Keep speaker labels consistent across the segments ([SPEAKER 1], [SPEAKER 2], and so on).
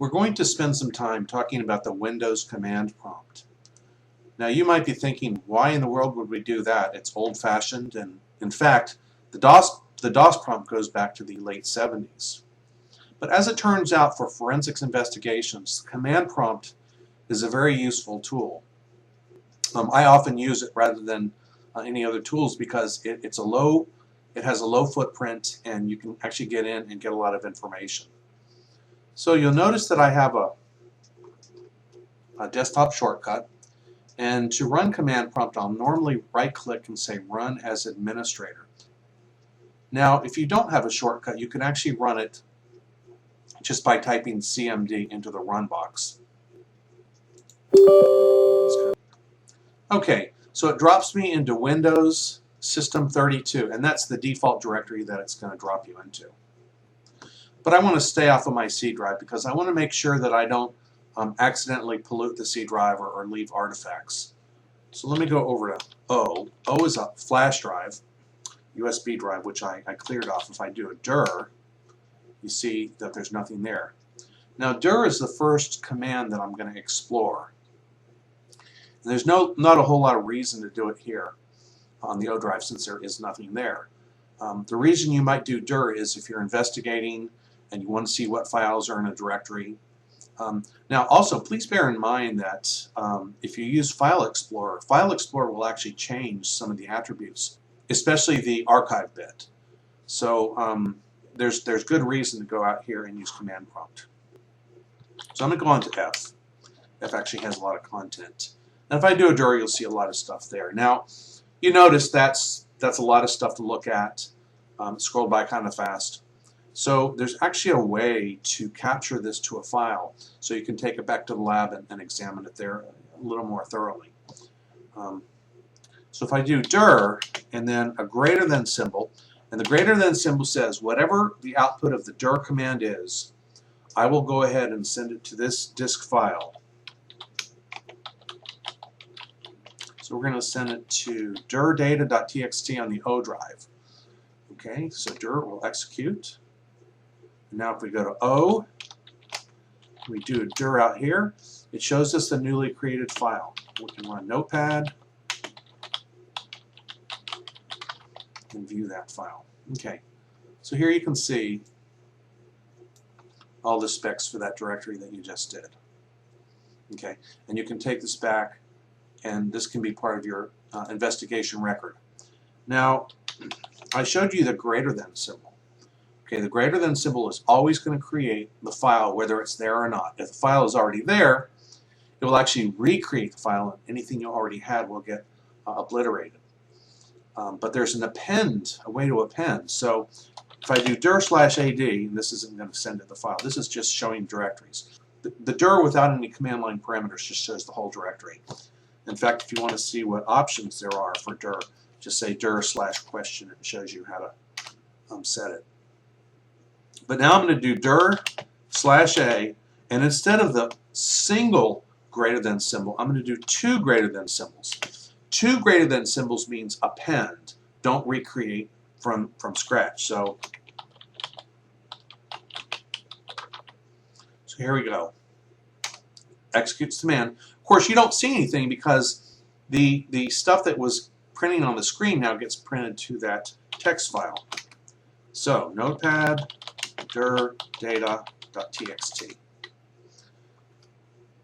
[SPEAKER 1] We're going to spend some time talking about the Windows command prompt. Now you might be thinking, why in the world would we do that? It's old-fashioned, and in fact, the DOS prompt goes back to the late 70s. But as it turns out, for forensics investigations, the command prompt is a very useful tool. I often use it rather than any other tools because it has a low footprint, and you can actually get in and get a lot of information. So you'll notice that I have a desktop shortcut, and to run command prompt I'll normally right click and say run as administrator. Now if you don't have a shortcut, you can actually run it just by typing CMD into the run box. Okay, so it drops me into Windows System 32, and that's the default directory that it's going to drop you into. But I want to stay off of my C drive because I want to make sure that I don't accidentally pollute the C drive or leave artifacts. So let me go over to O. O is a flash drive, USB drive, which I cleared off. If I do a dir, you see that there's nothing there. Now dir is the first command that I'm going to explore. And there's not a whole lot of reason to do it here on the O drive since there is nothing there. The reason you might do dir is if you're investigating and you want to see what files are in a directory. Now also please bear in mind that if you use File Explorer will actually change some of the attributes, especially the archive bit. So there's good reason to go out here and use command prompt. So I'm going to go on to F. F actually has a lot of content. And if I do a dir, you'll see a lot of stuff there. Now you notice that's a lot of stuff to look at. Scroll by kind of fast. So there's actually a way to capture this to a file so you can take it back to the lab and examine it there a little more thoroughly. So if I do dir and then a greater than symbol, and the greater than symbol says whatever the output of the dir command is, I will go ahead and send it to this disk file. So we're going to send it to dirdata.txt on the O drive. Okay, so dir will execute. Now if we go to O, we do a dir out here, it shows us the newly created file. We can run Notepad and view that file. Okay, so here you can see all the specs for that directory that you just did. Okay, and you can take this back and this can be part of your investigation record. Now I showed you the greater than symbol. Okay, the greater than symbol is always going to create the file whether it's there or not. If the file is already there, it will actually recreate the file, and anything you already had will get obliterated. But there's an append, a way to append. So if I do dir/ad, and this isn't going to send it the file, this is just showing directories. The dir without any command line parameters just shows the whole directory. In fact, if you want to see what options there are for dir, just say dir/question, and it shows you how to set it. But now I'm going to do dir/a, and instead of the single greater than symbol, I'm going to do two greater than symbols. Two greater than symbols means append, don't recreate from scratch. So here we go. Executes command. Of course, you don't see anything because the stuff that was printing on the screen now gets printed to that text file. So notepad dir data.txt.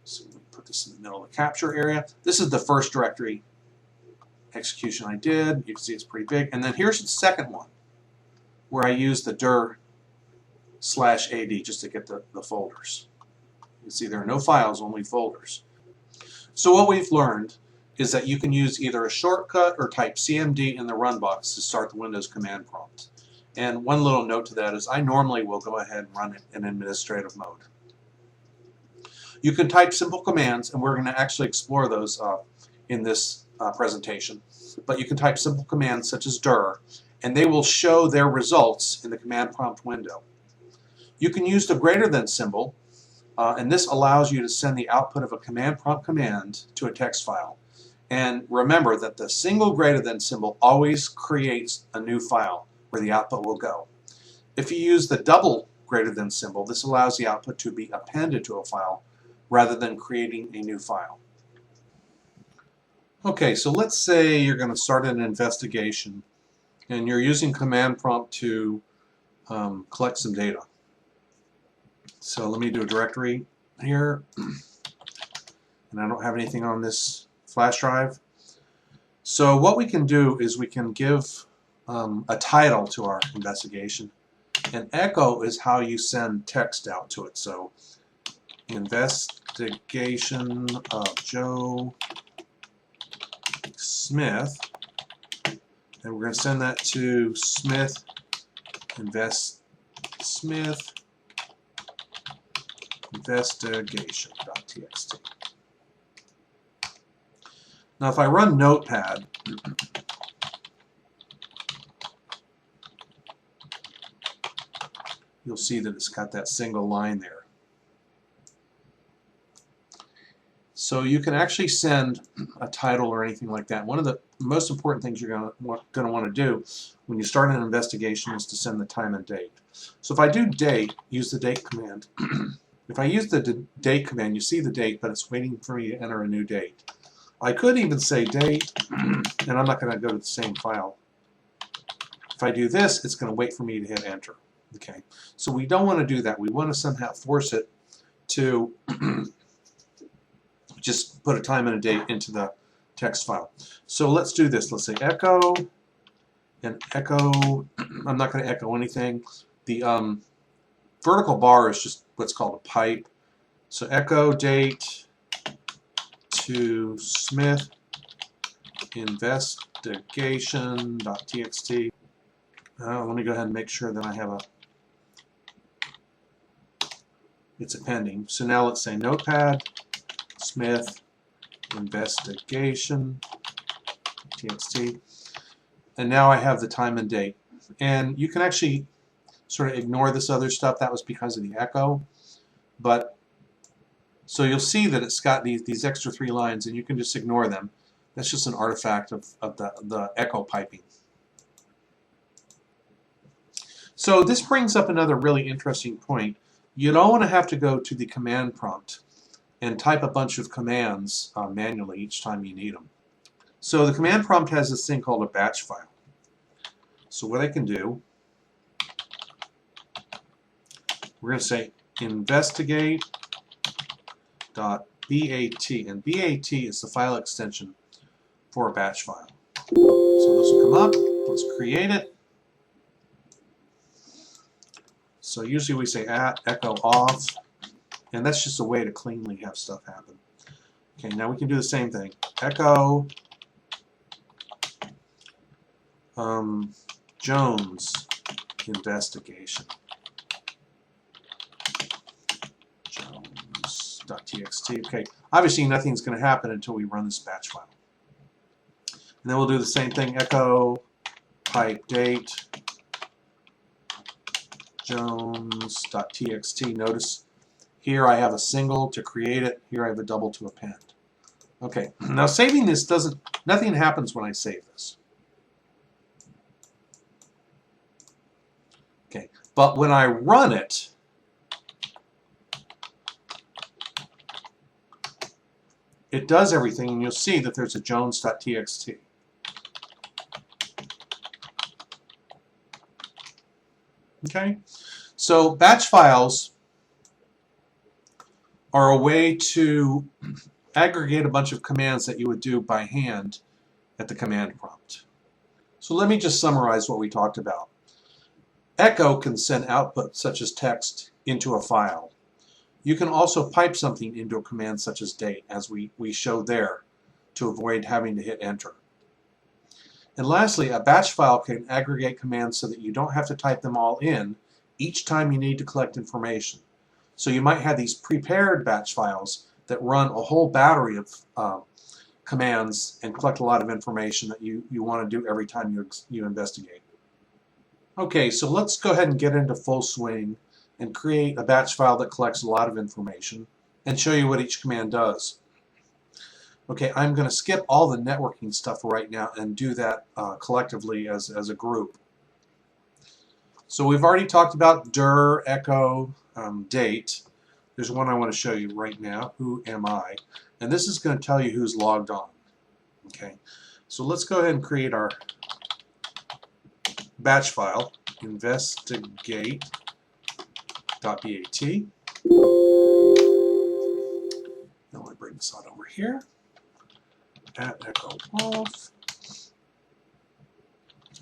[SPEAKER 1] So we put this in the middle of the capture area. This is the first directory execution I did. You can see it's pretty big. And then here's the second one where I use the dir/ad just to get the folders. You can see there are no files, only folders. So what we've learned is that you can use either a shortcut or type CMD in the run box to start the Windows command prompt. And one little note to that is I normally will go ahead and run it in administrative mode. You can type simple commands, and we're going to actually explore those in this presentation. But you can type simple commands such as dir, and they will show their results in the command prompt window. You can use the greater than symbol, and this allows you to send the output of a command prompt command to a text file. And remember that the single greater than symbol always creates a new file where the output will go. If you use the double greater than symbol. This allows the output to be appended to a file rather than creating a new file. Okay, so let's say you're going to start an investigation and you're using command prompt to collect some data. So let me do a directory here, and I don't have anything on this flash drive. So what we can do is we can give a title to our investigation, and echo is how you send text out to it. So investigation of Joe Smith, and we're going to send that to Smith investigation.txt. Now if I run Notepad, you'll see that it's got that single line there. So you can actually send a title or anything like that. One of the most important things you're going to want to do when you start an investigation is to send the time and date. So if I do date, use the date command. If I use the date command, you see the date, but it's waiting for me to enter a new date. I could even say date, and I'm not going to go to the same file. If I do this, it's going to wait for me to hit enter. Okay, so we don't want to do that. We want to somehow force it to just put a time and a date into the text file. So let's do this. Let's say echo, and echo, I'm not going to echo anything. The vertical bar is just what's called a pipe. So echo date to Smith investigation.txt. Let me go ahead and make sure that I have it's appending. So now let's say Notepad Smith investigation.txt, and now I have the time and date. And you can actually sort of ignore this other stuff. That was because of the echo. But so you'll see that it's got these extra 3 lines, and you can just ignore them. That's just an artifact of the echo piping. So this brings up another really interesting point. You don't want to have to go to the command prompt and type a bunch of commands manually each time you need them. So the command prompt has this thing called a batch file. So what I can do, we're going to say investigate.bat, and BAT is the file extension for a batch file. So this will come up. Let's create it. So usually we say echo off, and that's just a way to cleanly have stuff happen. Okay, now we can do the same thing. Echo Jones investigation. Jones.txt. Okay, obviously nothing's going to happen until we run this batch file. And then we'll do the same thing. Echo pipe date Jones.txt. Notice here I have a single to create it. Here I have a double to append. Okay, now saving this nothing happens when I save this. Okay, but when I run it, it does everything, and you'll see that there's a Jones.txt. Okay, so batch files are a way to aggregate a bunch of commands that you would do by hand at the command prompt. So let me just summarize what we talked about. Echo can send output such as text into a file. You can also pipe something into a command such as date, as we showed there, to avoid having to hit enter. And lastly, a batch file can aggregate commands so that you don't have to type them all in each time you need to collect information. So you might have these prepared batch files that run a whole battery of commands and collect a lot of information that you want to do every time you investigate. Okay, so let's go ahead and get into full swing and create a batch file that collects a lot of information and show you what each command does. Okay, I'm going to skip all the networking stuff right now and do that collectively as a group. So we've already talked about dir, echo, date. There's one I want to show you right now, who am I? And this is going to tell you who's logged on. Okay, so let's go ahead and create our batch file, investigate.bat. Now let me bring this on over here, at echo off.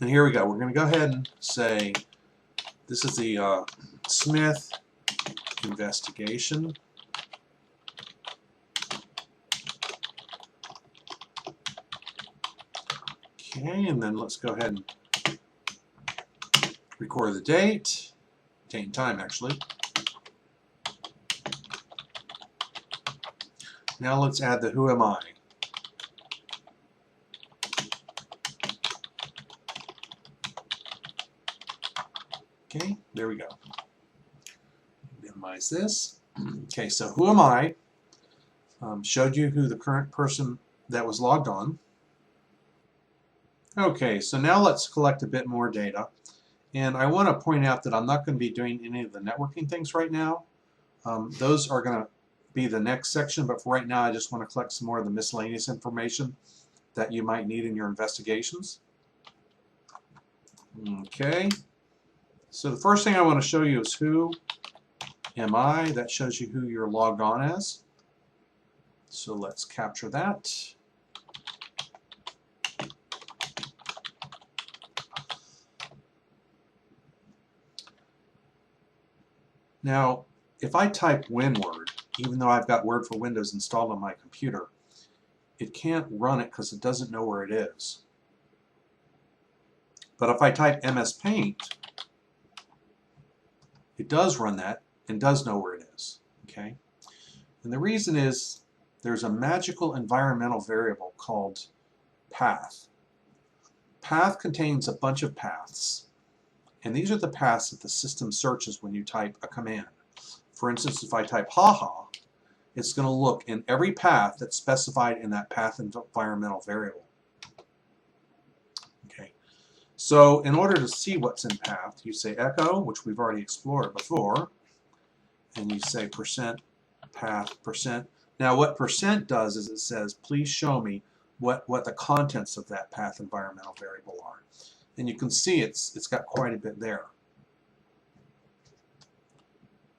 [SPEAKER 1] And here we go. We're going to go ahead and say, this is the Smith investigation. Okay, and then let's go ahead and record the date and time actually. Now let's add the who am I. Okay, there we go. Minimize this. Okay, so who am I? Showed you who the current person that was logged on. Okay, so now let's collect a bit more data. And I want to point out that I'm not going to be doing any of the networking things right now. Those are going to be the next section, but for right now I just want to collect some more of the miscellaneous information that you might need in your investigations. Okay, so the first thing I want to show you is who am I. That shows you who you're logged on as. So let's capture that. Now, if I type WinWord, even though I've got Word for Windows installed on my computer, it can't run it because it doesn't know where it is. But if I type MS Paint, it does run that and does know where it is. Okay? And the reason is there's a magical environmental variable called path. Path contains a bunch of paths. And these are the paths that the system searches when you type a command. For instance, if I type haha, it's going to look in every path that's specified in that path environmental variable. Okay, so in order to see what's in path, you say echo, which we've already explored before, and you say percent path percent. Now what percent does is it says, please show me what the contents of that path environmental variable are. And you can see it's got quite a bit there.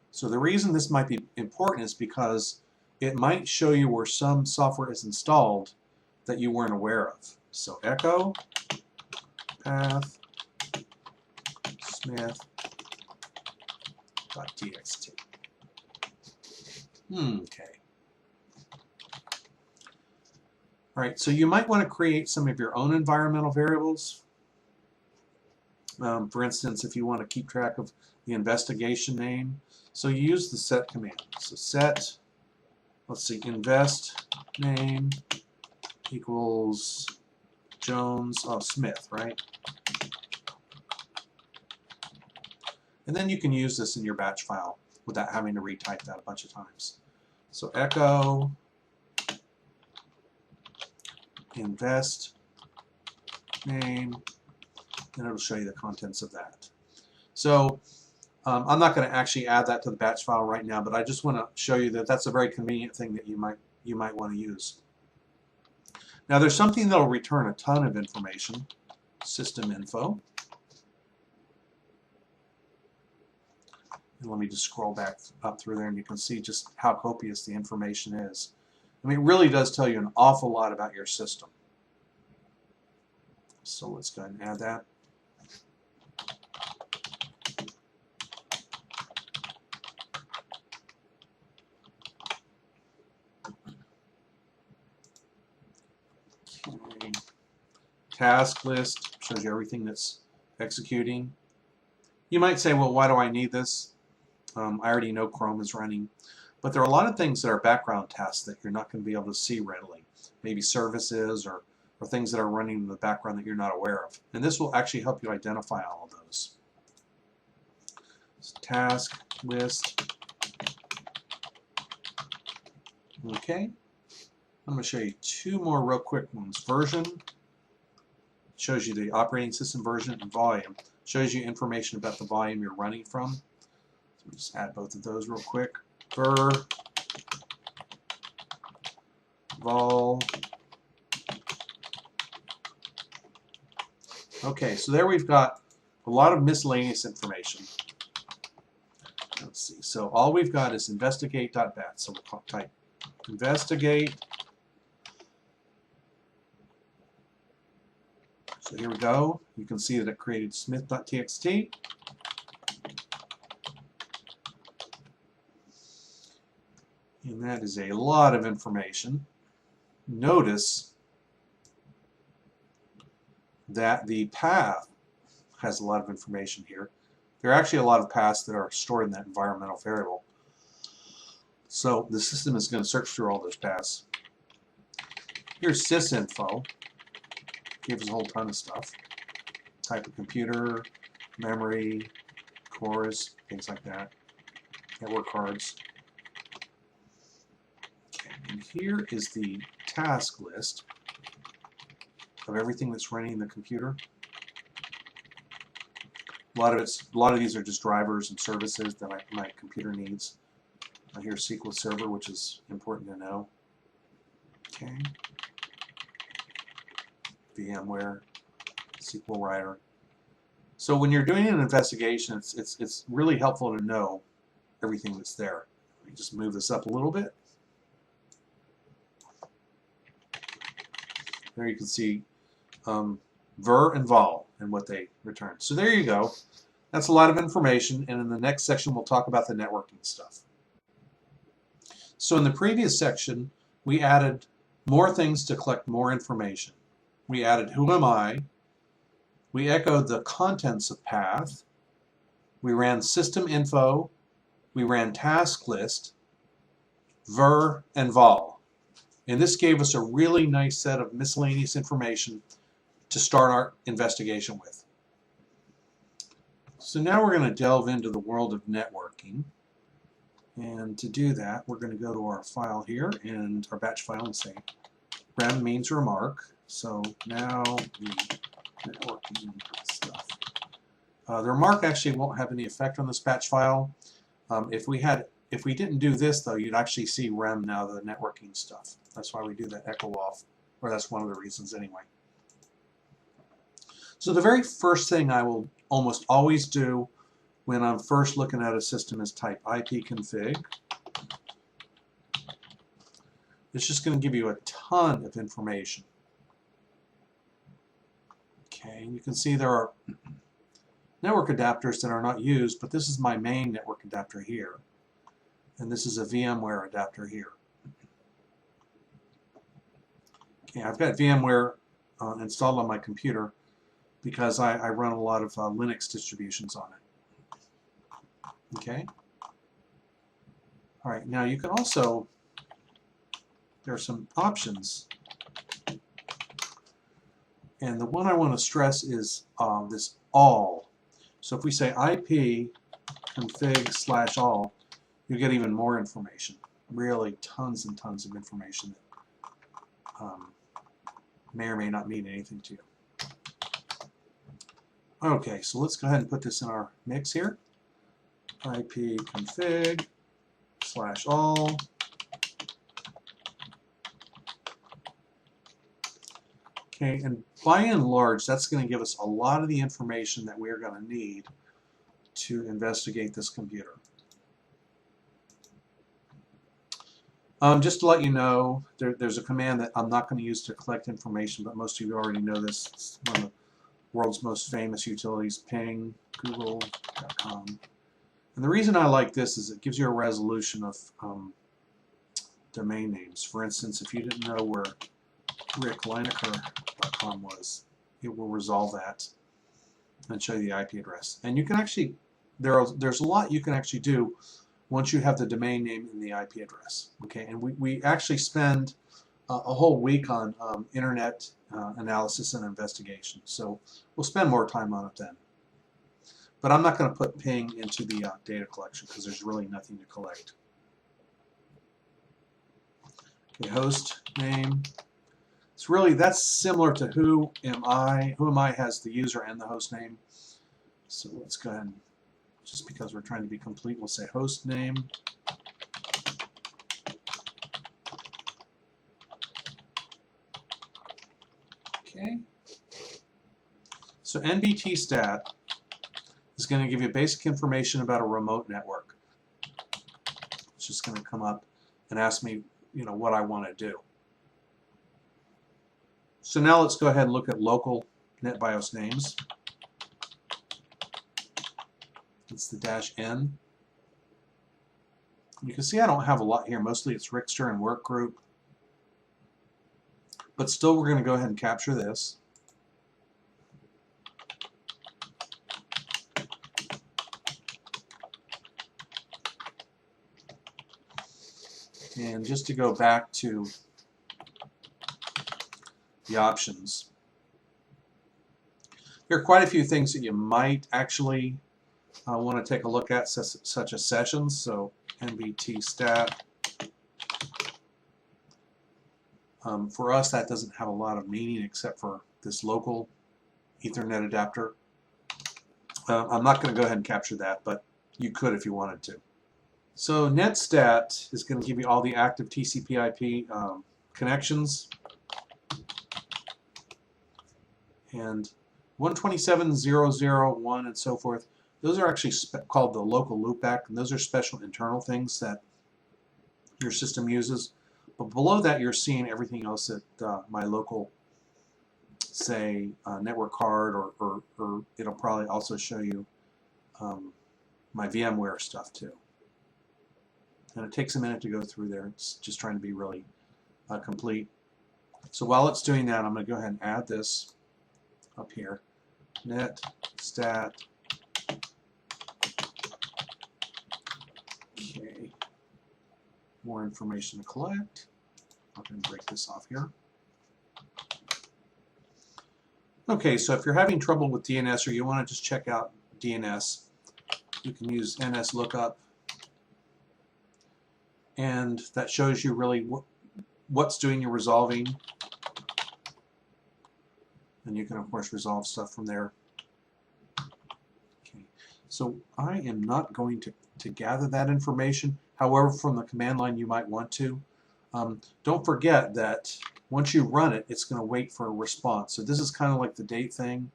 [SPEAKER 1] So the reason this might be important is because it might show you where some software is installed that you weren't aware of. So echo path smith.txt. Okay. All right, so you might want to create some of your own environmental variables. For instance, if you want to keep track of the investigation name, so you use the set command. So set, let's see, invest name equals Jones, Smith, right? And then you can use this in your batch file without having to retype that a bunch of times. So echo invest name, and it'll show you the contents of that. So I'm not going to actually add that to the batch file right now, but I just want to show you that that's a very convenient thing that you might want to use. Now there's something that will return a ton of information, system info. And let me just scroll back up through there and you can see just how copious the information is. I mean, it really does tell you an awful lot about your system. So let's go ahead and add that. Okay. Task list shows you everything that's executing. You might say, well, why do I need this? I already know Chrome is running. But there are a lot of things that are background tasks that you're not going to be able to see readily. Maybe services or things that are running in the background that you're not aware of. And this will actually help you identify all of those. So task list. Okay. I'm going to show you two more real quick ones. Version shows you the operating system version and volume. shows you information about the volume you're running from. So just add both of those real quick. Ver, vol. Okay, so there we've got a lot of miscellaneous information. Let's see. So all we've got is investigate.bat. So we'll type investigate. So here we go. You can see that it created smith.txt. And that is a lot of information. Notice that the path has a lot of information here. There are actually a lot of paths that are stored in that environmental variable. So the system is going to search through all those paths. Here's sysinfo. Gives us a whole ton of stuff. Type of computer, memory, cores, things like that. Network cards. Okay, and here is the task list of everything that's running in the computer. A lot of these are just drivers and services that my computer needs. Here's SQL Server, which is important to know. Okay. VMware, SQL Writer. So when you're doing an investigation, it's really helpful to know everything that's there. Let me just move this up a little bit. There you can see ver and vol and what they return. So there you go. That's a lot of information, and in the next section we'll talk about the networking stuff. So in the previous section we added more things to collect more information. We added who am I, we echoed the contents of path, we ran system info, we ran task list, ver, and vol. And this gave us a really nice set of miscellaneous information to start our investigation with. So now we're going to delve into the world of networking. And to do that, we're going to go to our file here, and our batch file, and say rem means remark. So now the networking stuff. The remark actually won't have any effect on this batch file. If we didn't do this though, you'd actually see rem now, the networking stuff. That's why we do that echo off, or that's one of the reasons anyway. So the very first thing I will almost always do when I'm first looking at a system is type ipconfig. It's just going to give you a ton of information. Okay, and you can see there are network adapters that are not used, but this is my main network adapter here. And this is a VMware adapter here. Okay, I've got VMware installed on my computer because I run a lot of Linux distributions on it. Okay. All right, now you can also, there are some options. And the one I want to stress is this all. So if we say ip config /all, you get even more information. Really tons and tons of information that may or may not mean anything to you. Okay, so let's go ahead and put this in our mix here. ip config /all. Okay, and by and large, that's going to give us a lot of the information that we're going to need to investigate this computer. Just to let you know, there's a command that I'm not going to use to collect information, but most of you already know this. It's one of the world's most famous utilities, ping, google.com. And the reason I like this is it gives you a resolution of domain names. For instance, if you didn't know where ricklineker.com was, it will resolve that and show you the IP address. And you can actually, there's a lot you can actually do once you have the domain name and the IP address. Okay, and we actually spend a whole week on internet analysis and investigation. So we'll spend more time on it then. But I'm not going to put ping into the data collection because there's really nothing to collect. Okay, host name. That's similar to who am I. Who am I has the user and the host name. So let's go ahead and, just because we're trying to be complete, we'll say host name. Okay. So NBT stat is going to give you basic information about a remote network. It's just going to come up and ask me, what I want to do. So now let's go ahead and look at local NetBIOS names. It's the -N. You can see I don't have a lot here. Mostly it's Rickster and Workgroup. But still, we're going to go ahead and capture this. And just to go back to the options, there are quite a few things that you might actually want to take a look at, such as sessions. So NBT stat. For us, that doesn't have a lot of meaning except for this local Ethernet adapter. I'm not going to go ahead and capture that, but you could if you wanted to. So netstat is going to give you all the active TCP/IP connections, and 127.0.0.1 and so forth. Those are actually called the local loopback, and those are special internal things that your system uses. But below that, you're seeing everything else that my local, say, network card, or it'll probably also show you my VMware stuff too. And it takes a minute to go through there. It's just trying to be really complete. So while it's doing that, I'm going to go ahead and add this up here. Netstat. Okay. More information to collect. I'm going to break this off here. Okay, so if you're having trouble with DNS or you want to just check out DNS, you can use NSLOOKUP. And that shows you really what's doing your resolving. And you can, of course, resolve stuff from there. Okay. So I am not going to gather that information. However, from the command line, you might want to. Don't forget that once you run it, it's going to wait for a response. So this is kind of like the date thing.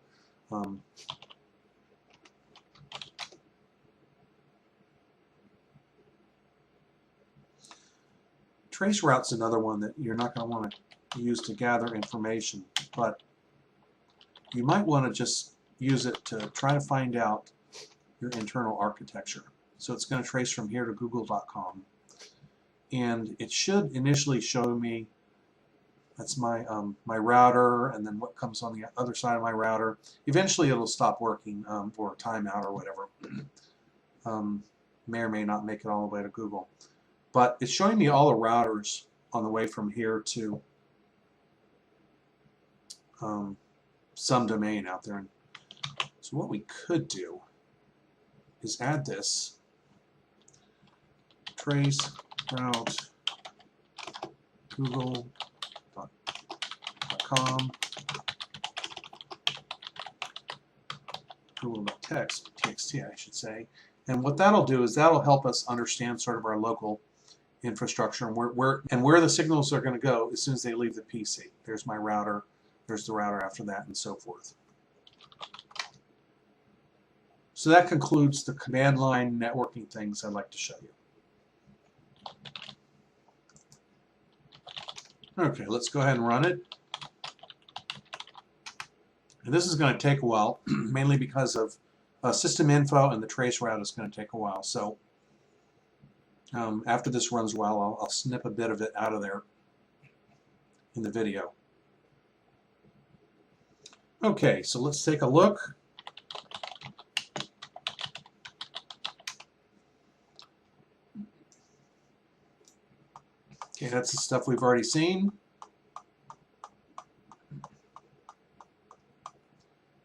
[SPEAKER 1] Traceroute's another one that you're not going to want to use to gather information, but you might want to just use it to try to find out your internal architecture. So it's going to trace from here to google.com, and it should initially show me that's my my router, and then what comes on the other side of my router. Eventually it'll stop working for a timeout or whatever. May or may not make it all the way to Google. But it's showing me all the routers on the way from here to some domain out there. And so what we could do is add this trace route google.com, google.txt, I should say. And what that'll do is that'll help us understand sort of our local infrastructure and where the signals are going to go as soon as they leave the PC. There's my router, there's the router after that, and so forth. So that concludes the command line networking things I'd like to show you. Okay, let's go ahead and run it. And this is going to take a while, mainly because of system info, and the trace route is going to take a while. So after this runs well, I'll snip a bit of it out of there in the video. Okay, so let's take a look. Okay, that's the stuff we've already seen.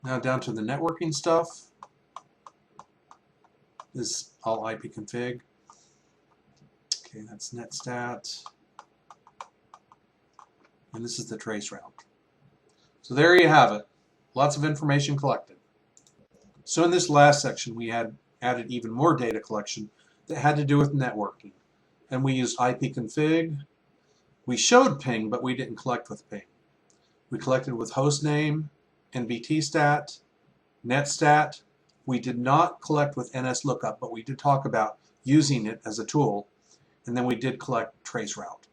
[SPEAKER 1] Now down to the networking stuff. This is all ipconfig. Okay, that's netstat. And this is the trace route. So there you have it. Lots of information collected. So in this last section, we had added even more data collection that had to do with networking. And we used ipconfig. We showed ping, but we didn't collect with ping. We collected with hostname, nvtstat, netstat. We did not collect with nslookup, but we did talk about using it as a tool. And then we did collect traceroute.